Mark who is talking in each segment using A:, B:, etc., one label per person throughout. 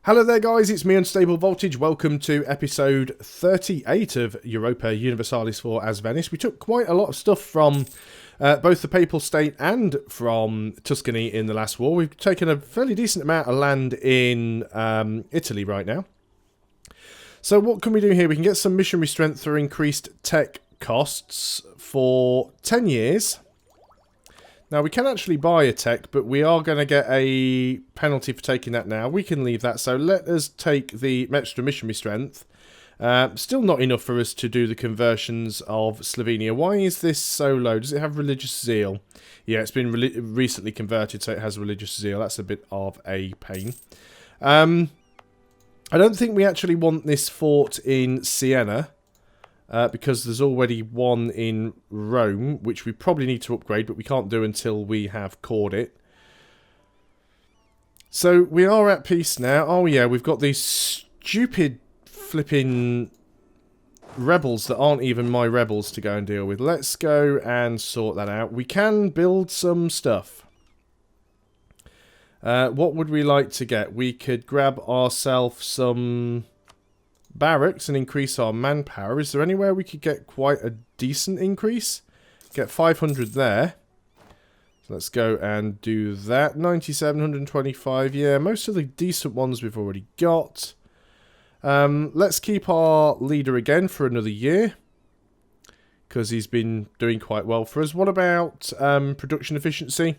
A: Hello there guys, it's me Unstable Voltage. Welcome to episode 38 of Europa Universalis IV as Venice. We took quite a lot of stuff from both the Papal State and from Tuscany in the last war. We've taken a fairly decent amount of land in Italy right now. So what can we do here? We can get some missionary strength through increased tech costs for 10 years. Now, we can actually buy a tech, but we are going to get a penalty for taking that now. We can leave that, so let us take the extra missionary strength. Still not enough for us to do the conversions of Slovenia. Why is this so low? Does it have religious zeal? Yeah, it's been recently converted, so it has religious zeal. That's a bit of a pain. I don't think we actually want this fort in Siena. Because there's already one in Rome, which we probably need to upgrade, but we can't do until we have cored it. So we are at peace now. Oh yeah, we've got these stupid flipping rebels that aren't even my rebels to go and deal with. Let's go and sort that out. We can build some stuff. What would we like to get? We could grab ourselves some barracks and increase our manpower. Is there anywhere we could get quite a decent increase? Get 500 there. So let's go and do that. 9725. Yeah, most of the decent ones we've already got. Let's keep our leader again for another year, because he's been doing quite well for us. What about production efficiency?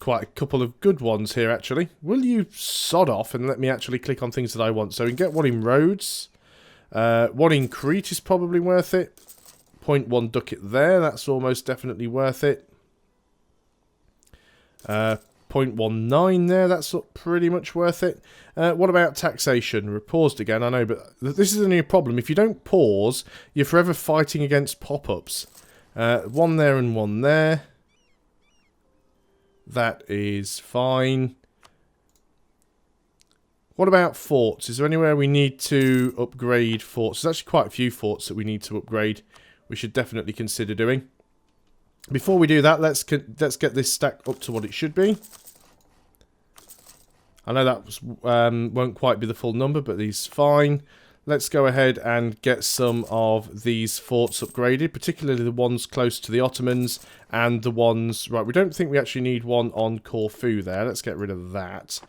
A: Quite a couple of good ones here, actually. Will you sod off and let me actually click on things that I want? So we can get one in Rhodes. One in Crete is probably worth it. 0.1 ducat there. That's almost definitely worth it. 0.19 there. That's pretty much worth it. What about taxation? We're paused again, I know, but this is only a problem. If you don't pause, you're forever fighting against pop-ups. One there and one there. That is fine. What about forts? Is there anywhere we need to upgrade forts? There's actually quite a few forts that we need to upgrade. We should definitely consider doing. Before we do that, let's get this stack up to what it should be. I know that won't quite be the full number, but these fine. Let's go ahead and get some of these forts upgraded, particularly the ones close to the Ottomans and the ones... Right, we don't think we actually need one on Corfu there. Let's get rid of that,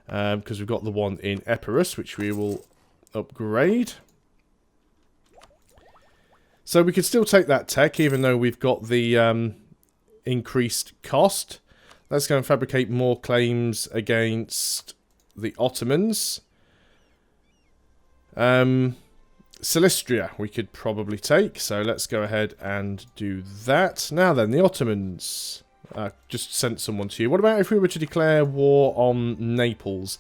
A: because we've got the one in Epirus, which we will upgrade. So we could still take that tech, even though we've got the increased cost. Let's go and fabricate more claims against the Ottomans. Silistria we could probably take, so let's go ahead and do that. Now then, the Ottomans. Just sent someone to you. What about if we were to declare war on Naples?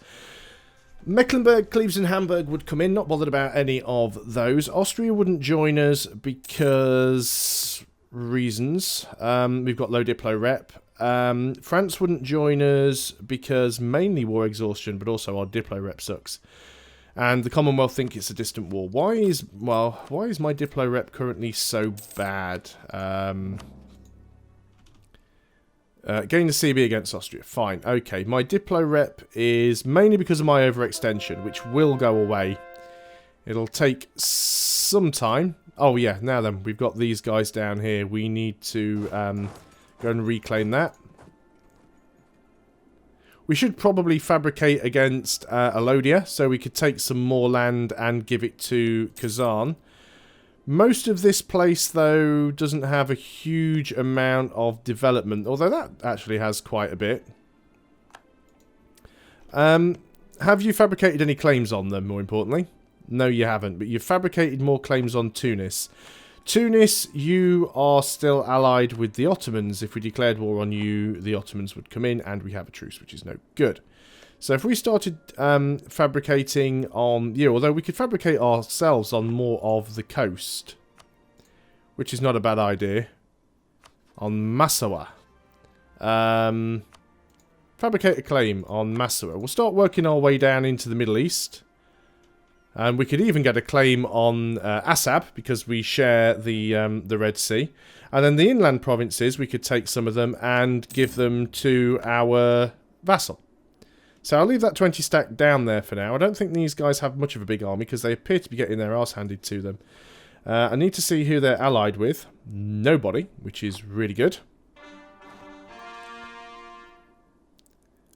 A: Mecklenburg, Cleves and Hamburg would come in, not bothered about any of those. Austria wouldn't join us because... reasons. We've got low Diplo rep. France wouldn't join us because mainly war exhaustion, but also our Diplo rep sucks. And the Commonwealth think it's a distant war. Why is my Diplo rep currently so bad? Gain the CB against Austria. Fine. Okay. My Diplo rep is mainly because of my overextension, which will go away. It'll take some time. Oh, yeah. Now then, we've got these guys down here. We need to go and reclaim that. We should probably fabricate against Alodia, so we could take some more land and give it to Kazan. Most of this place, though, doesn't have a huge amount of development, although that actually has quite a bit. Have you fabricated any claims on them, more importantly? No, you haven't, but you've fabricated more claims on Tunis. Tunis, you are still allied with the Ottomans. If we declared war on you, the Ottomans would come in, and we have a truce, which is no good. So if we started fabricating on you, although we could fabricate ourselves on more of the coast, which is not a bad idea, on Massawa. Fabricate a claim on Massawa. We'll start working our way down into the Middle East. And we could even get a claim on Assab, because we share the Red Sea. And then the inland provinces, we could take some of them and give them to our vassal. So I'll leave that 20 stack down there for now. I don't think these guys have much of a big army because they appear to be getting their arse handed to them. I need to see who they're allied with. Nobody, which is really good.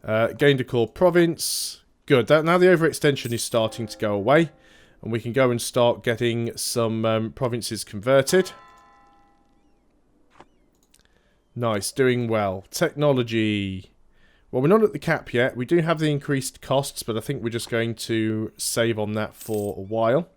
A: Gained a core province. Good. Now the overextension is starting to go away. And we can go and start getting some provinces converted. Nice, doing well. Technology. Well, we're not at the cap yet. We do have the increased costs, but I think we're just going to save on that for a while.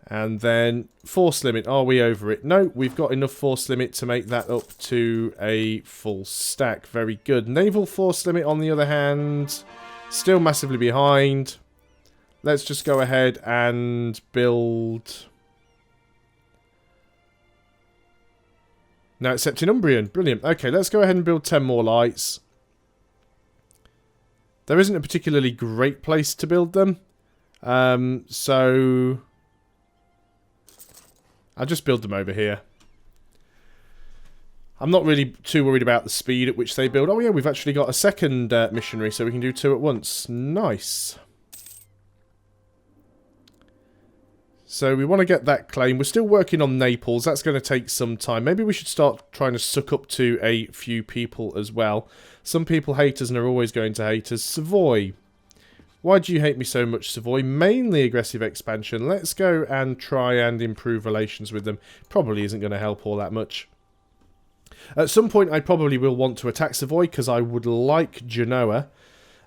A: And then force limit. Are we over it? No, we've got enough force limit to make that up to a full stack. Very good. Naval force limit, on the other hand, still massively behind. Let's just go ahead and build... Now accepting Umbrian. Brilliant. Okay, let's go ahead and build 10 more lights. There isn't a particularly great place to build them. So... I'll just build them over here. I'm not really too worried about the speed at which they build. Oh yeah, we've actually got a second missionary, so we can do 2 at once. Nice. So we want to get that claim. We're still working on Naples. That's going to take some time. Maybe we should start trying to suck up to a few people as well. Some people hate us and are always going to hate us. Savoy. Why do you hate me so much, Savoy? Mainly aggressive expansion. Let's go and try and improve relations with them. Probably isn't going to help all that much. At some point, I probably will want to attack Savoy because I would like Genoa.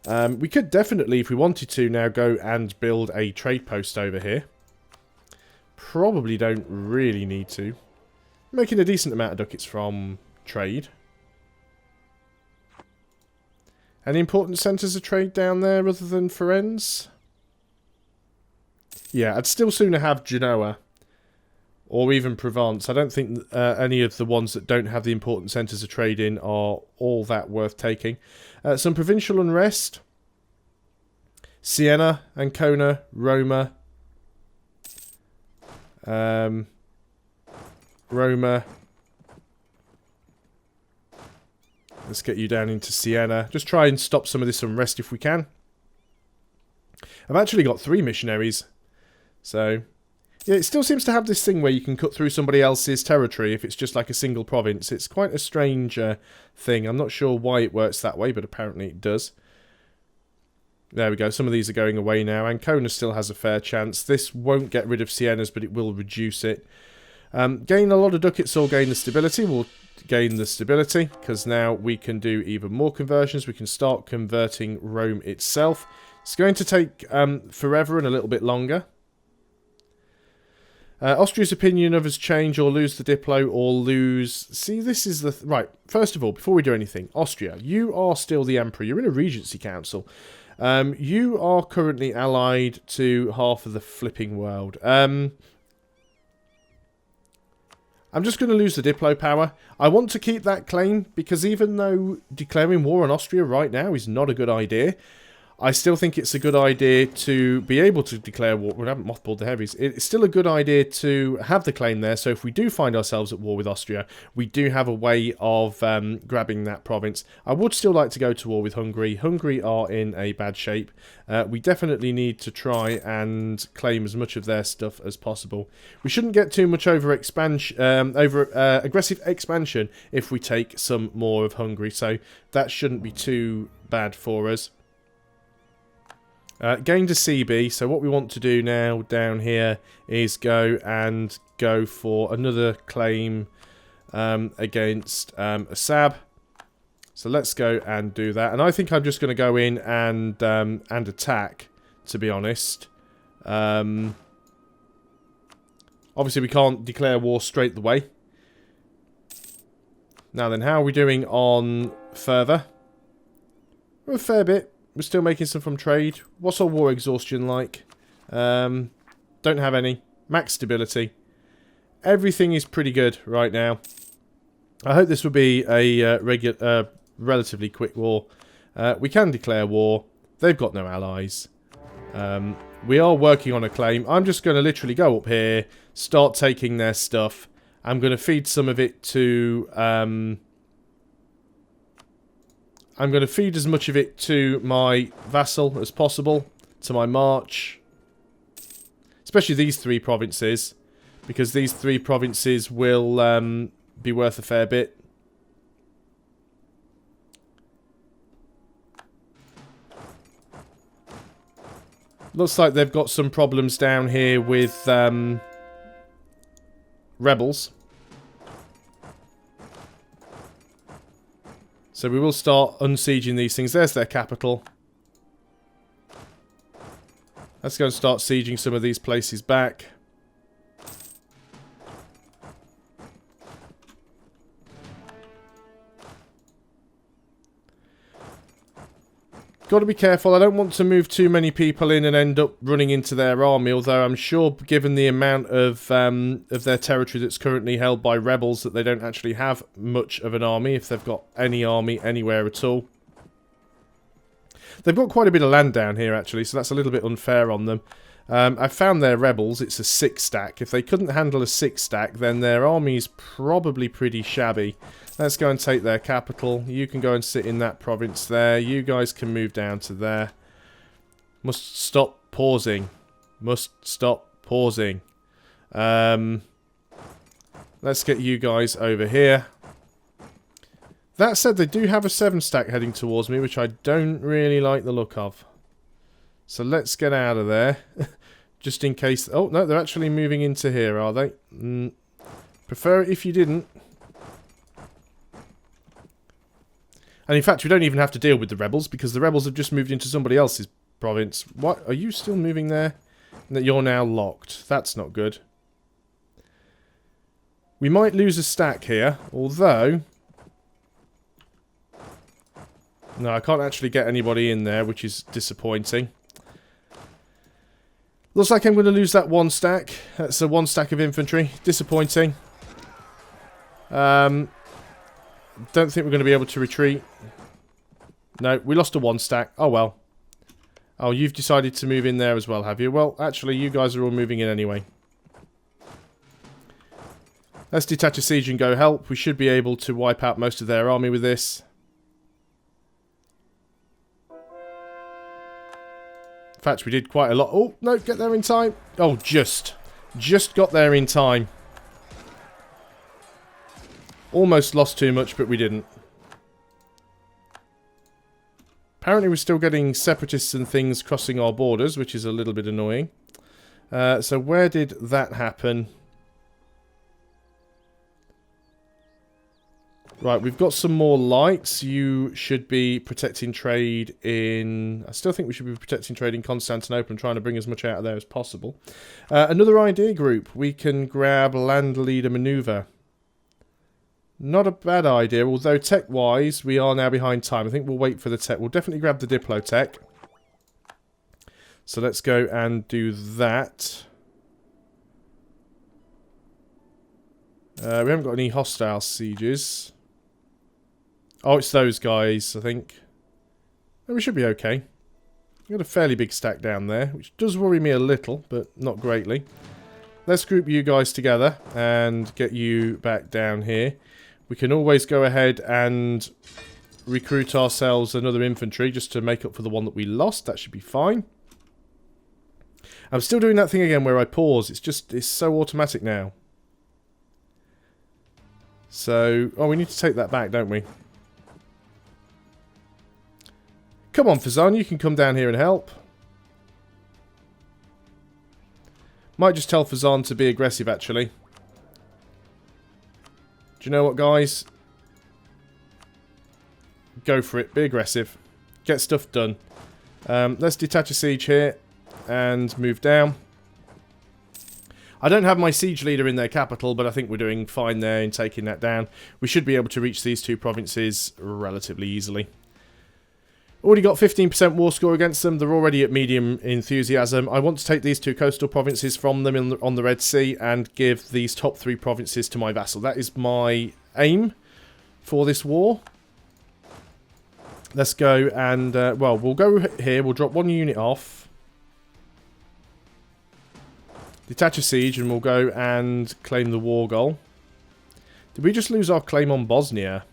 A: We could definitely, if we wanted to, now go and build a trade post over here. Probably don't really need to. Making a decent amount of ducats from trade. Any important centres of trade down there other than Firenze? Yeah, I'd still sooner have Genoa. Or even Provence. I don't think any of the ones that don't have the important centres of trade in are all that worth taking. Some provincial unrest. Siena, Ancona, Roma. Roma. Let's get you down into Siena. Just try and stop some of this unrest if we can. I've actually got 3 missionaries. So, yeah, it still seems to have this thing where you can cut through somebody else's territory if it's just like a single province. It's quite a strange thing. I'm not sure why it works that way, but apparently it does. There we go. Some of these are going away now. Ancona still has a fair chance. This won't get rid of Siena's, but it will reduce it. Gain a lot of ducats or gain the stability. We'll gain the stability because now we can do even more conversions. We can start converting Rome itself. It's going to take forever and a little bit longer. Austria's opinion of us change or lose the Diplo or lose... See, this is the... Right, first of all, before we do anything, Austria, you are still the Emperor. You're in a Regency Council. You are currently allied to half of the flipping world. I'm just going to lose the Diplo power. I want to keep that claim because even though declaring war on Austria right now is not a good idea, I still think it's a good idea to be able to declare war. We haven't mothballed the heavies. It's still a good idea to have the claim there, so if we do find ourselves at war with Austria, we do have a way of grabbing that province. I would still like to go to war with Hungary. Hungary are in a bad shape. We definitely need to try and claim as much of their stuff as possible. We shouldn't get too much over aggressive expansion if we take some more of Hungary, so that shouldn't be too bad for us. Gained a CB, so what we want to do now down here is go for another claim against Assab. So let's go and do that. And I think I'm just going to go in and attack, to be honest. Obviously we can't declare war straight away. Now then, how are we doing on further? A fair bit. We're still making some from trade. What's our war exhaustion like? Don't have any. Max stability. Everything is pretty good right now. I hope this will be a relatively quick war. We can declare war. They've got no allies. We are working on a claim. I'm just going to literally go up here, start taking their stuff. I'm going to feed some of it to... I'm going to feed as much of it to my vassal as possible, to my march. Especially these 3 provinces, because these 3 provinces will be worth a fair bit. Looks like they've got some problems down here with rebels. So we will start unsieging these things. There's their capital. Let's go and start sieging some of these places back. Got to be careful. I don't want to move too many people in and end up running into their army, although I'm sure given the amount of their territory that's currently held by rebels that they don't actually have much of an army, if they've got any army anywhere at all. They've got quite a bit of land down here actually, so that's a little bit unfair on them. I've found their rebels, it's a 6 stack. If they couldn't handle a 6 stack, then their army's probably pretty shabby. Let's go and take their capital. You can go and sit in that province there. You guys can move down to there. Must stop pausing. Must stop pausing. Let's get you guys over here. That said, they do have a 7 stack heading towards me, which I don't really like the look of. So let's get out of there. Just in case... Oh, no, they're actually moving into here, are they? Prefer it if you didn't. And in fact, we don't even have to deal with the rebels, because the rebels have just moved into somebody else's province. What? Are you still moving there? And that you're now locked. That's not good. We might lose a stack here, although... No, I can't actually get anybody in there, which is disappointing. Looks like I'm going to lose that 1 stack. That's a 1 stack of infantry. Disappointing. Don't think we're going to be able to retreat. No, we lost a 1 stack. Oh well. Oh, you've decided to move in there as well, have you? Well, actually, you guys are all moving in anyway. Let's detach a siege and go help. We should be able to wipe out most of their army with this. In fact, we did quite a lot. Oh, no, get there in time. Oh, just got there in time. Almost lost too much, but we didn't. Apparently we're still getting separatists and things crossing our borders, which is a little bit annoying. So where did that happen? Right, we've got some more lights. You should be protecting trade in... I still think we should be protecting trade in Constantinople and trying to bring as much out of there as possible. Another idea group. We can grab Land Leader Maneuver. Not a bad idea, although tech-wise, we are now behind time. I think we'll wait for the tech. We'll definitely grab the Diplo tech. So let's go and do that. We haven't got any hostile sieges. Oh, it's those guys, I think. Oh, we should be okay. We've got a fairly big stack down there, which does worry me a little, but not greatly. Let's group you guys together and get you back down here. We can always go ahead and recruit ourselves another infantry just to make up for the one that we lost. That should be fine. I'm still doing that thing again where I pause. It's so automatic now. So, oh, we need to take that back, don't we? Come on, Fazan, you can come down here and help. Might just tell Fazan to be aggressive, actually. Do you know what, guys? Go for it. Be aggressive. Get stuff done. Let's detach a siege here and move down. I don't have my siege leader in their capital, but I think we're doing fine there in taking that down. We should be able to reach these 2 provinces relatively easily. Already got 15% war score against them. They're already at medium enthusiasm. I want to take these 2 coastal provinces from them on the Red Sea and give these top 3 provinces to my vassal. That is my aim for this war. Let's go and, well, we'll go here. We'll drop 1 unit off. Detach a siege and we'll go and claim the war goal. Did we just lose our claim on Bosnia?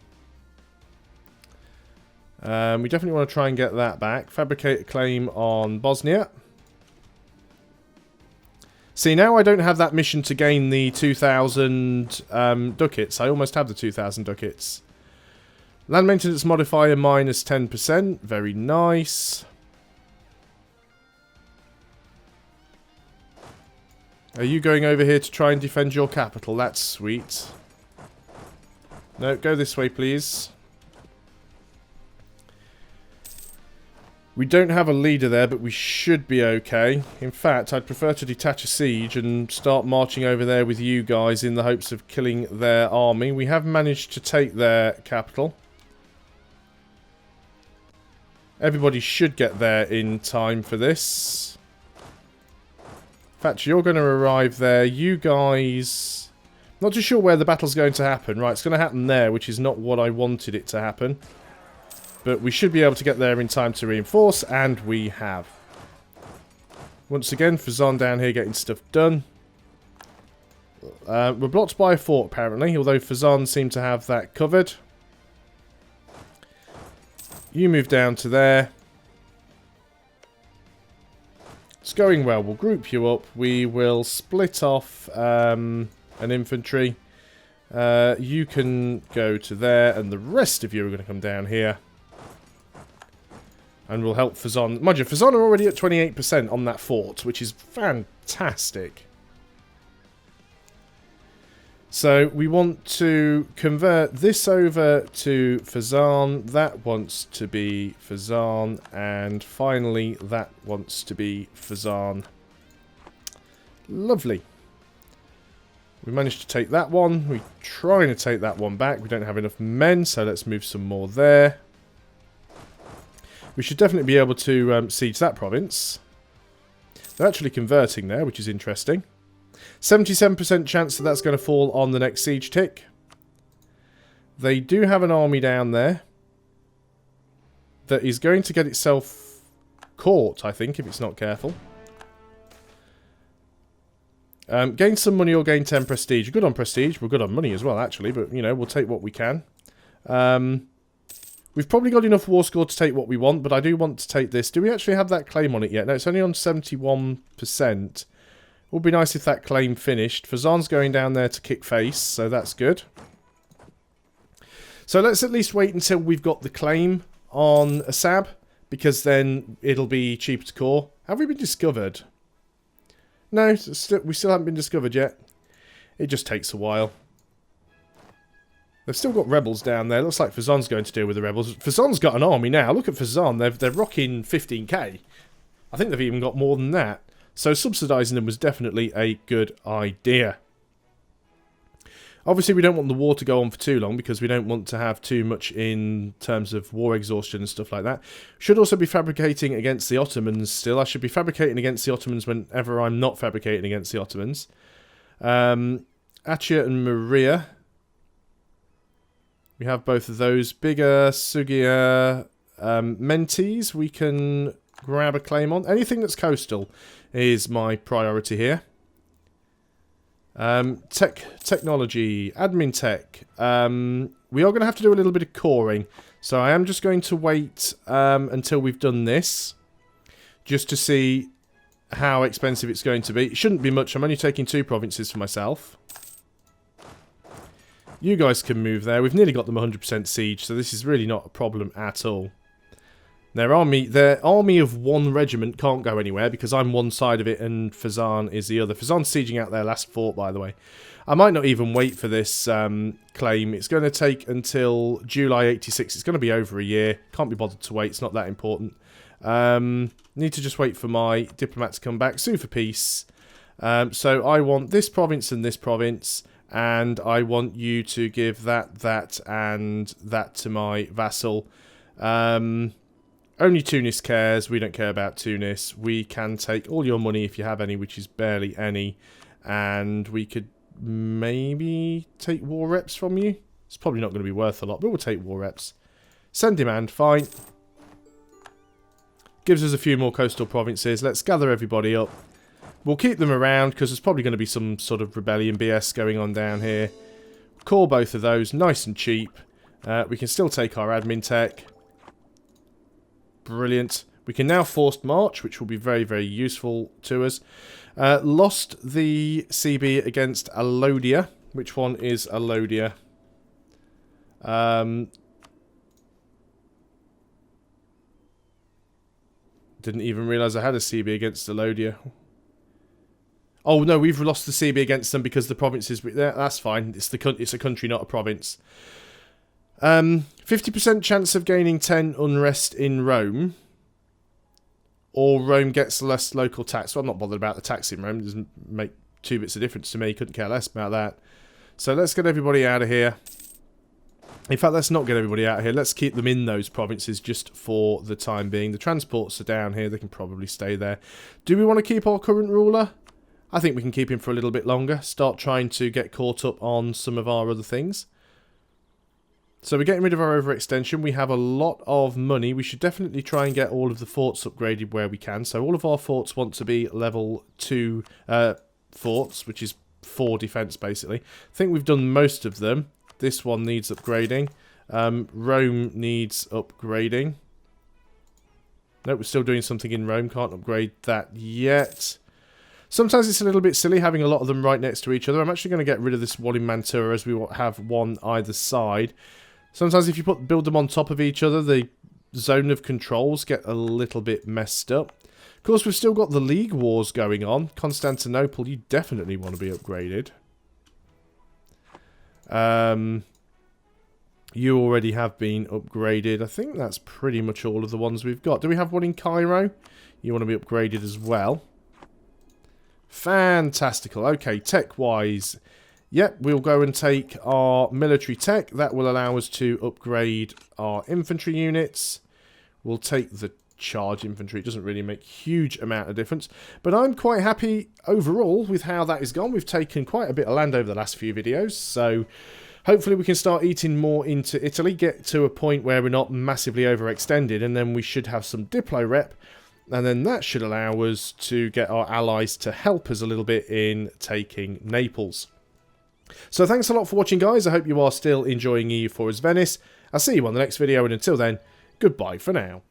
A: We definitely want to try and get that back. Fabricate a claim on Bosnia. See, now I don't have that mission to gain the 2,000 ducats. I almost have the 2,000 ducats. Land maintenance modifier minus 10%. Very nice. Are you going over here to try and defend your capital? That's sweet. No, go this way, please. We don't have a leader there, but we should be okay. In fact, I'd prefer to detach a siege and start marching over there with you guys in the hopes of killing their army. We have managed to take their capital. Everybody should get there in time for this. In fact, you're going to arrive there. You guys... Not too sure where the battle's going to happen. Right, it's going to happen there, which is not what I wanted it to happen. But we should be able to get there in time to reinforce, and we have. Once again, Fazan down here getting stuff done. We're blocked by a fort, apparently, although Fazan seemed to have that covered. You move down to there. It's going well. We'll group you up. We will split off an infantry. You can go to there, and the rest of you are going to come down here. And we'll help Fazan. Mind you, Fazan are already at 28% on that fort, which is fantastic. So we want to convert this over to Fazan. That wants to be Fazan. And finally, that wants to be Fazan. Lovely. We managed to take that one. We're trying to take that one back. We don't have enough men, so let's move some more there. We should definitely be able to siege that province. They're actually converting there, which is interesting. 77% chance that that's going to fall on the next siege tick. They do have an army down there that is going to get itself caught, I think, if it's not careful. Gain some money or gain 10 prestige. We're good on prestige. We're good on money as well, actually, but, you know, we'll take what we can. We've probably got enough war score to take what we want, but I do want to take this. Do we actually have that claim on it yet? No, it's only on 71%. Would be nice if that claim finished. Fazan's going down there to kick face, so that's good. So let's at least wait until we've got the claim on Assab, because then it'll be cheaper to core. Have we been discovered? No, we still haven't been discovered yet. It just takes a while. They've still got rebels down there. Looks like Fazan's going to deal with the rebels. Fazan's got an army now. Look at Fazan. They're rocking 15k. I think they've even got more than that. So subsidising them was definitely a good idea. Obviously, we don't want the war to go on for too long because we don't want to have too much in terms of war exhaustion and stuff like that. Should also be fabricating against the Ottomans still. I should be fabricating against the Ottomans whenever I'm not fabricating against the Ottomans. Achia and Maria. We have both of those. Bigger, Sugia, Mentees we can grab a claim on. Anything that's coastal is my priority here. Technology, admin tech. We are going to have to do a little bit of coring. So I am just going to wait until we've done this. Just to see how expensive it's going to be. It shouldn't be much. I'm only taking 2 provinces for myself. You guys can move there. We've nearly got them 100% siege, so this is really not a problem at all. Their army of 1 regiment can't go anywhere because I'm one side of it and Fazan is the other. Fazan's sieging out their last fort, by the way. I might not even wait for this claim. It's going to take until July 86. It's going to be over a year. Can't be bothered to wait. It's not that important. Need to just wait for my diplomat to come back. Sue for peace. So I want this province and this province. And I want you to give that, and that to my vassal. Only Tunis cares. We don't care about Tunis. We can take all your money if you have any, which is barely any. And we could maybe take war reps from you. It's probably not going to be worth a lot, but we'll take war reps. Send demand, fine. Gives us a few more coastal provinces. Let's gather everybody up. We'll keep them around because there's probably going to be some sort of rebellion BS going on down here. Call both of those, nice and cheap. We can still take our admin tech. Brilliant. We can now forced march, which will be very, very useful to us. Lost the CB against Alodia. Which one is Alodia? Didn't even realise I had a CB against Alodia. Oh no, we've lost the CB against them because the provinces... That's fine. It's a country, not a province. 50% chance of gaining 10 unrest in Rome. Or Rome gets less local tax. Well, I'm not bothered about the tax in Rome. It doesn't make 2 bits of difference to me. Couldn't care less about that. So let's get everybody out of here. In fact, let's not get everybody out of here. Let's keep them in those provinces just for the time being. The transports are down here. They can probably stay there. Do we want to keep our current ruler? I think we can keep him for a little bit longer. Start trying to get caught up on some of our other things. So we're getting rid of our overextension. We have a lot of money. We should definitely try and get all of the forts upgraded where we can. So all of our forts want to be level 2 forts, which is 4 defense basically. I think we've done most of them. This one needs upgrading. Rome needs upgrading. Nope, we're still doing something in Rome. Can't upgrade that yet. Sometimes it's a little bit silly having a lot of them right next to each other. I'm actually going to get rid of this one in Mantua as we have one either side. Sometimes if you build them on top of each other, the zone of controls get a little bit messed up. Of course, we've still got the League Wars going on. Constantinople, you definitely want to be upgraded. You already have been upgraded. I think that's pretty much all of the ones we've got. Do we have one in Cairo? You want to be upgraded as well. Fantastical. Okay, tech-wise. Yep, we'll go and take our military tech. That will allow us to upgrade our infantry units. We'll take the charge infantry. It doesn't really make a huge amount of difference. But I'm quite happy overall with how that has gone. We've taken quite a bit of land over the last few videos. So hopefully we can start eating more into Italy. Get to a point where we're not massively overextended. And then we should have some Diplo rep. And then that should allow us to get our allies to help us a little bit in taking Naples. So thanks a lot for watching, guys. I hope you are still enjoying EU4 as Venice. I'll see you on the next video, and until then, goodbye for now.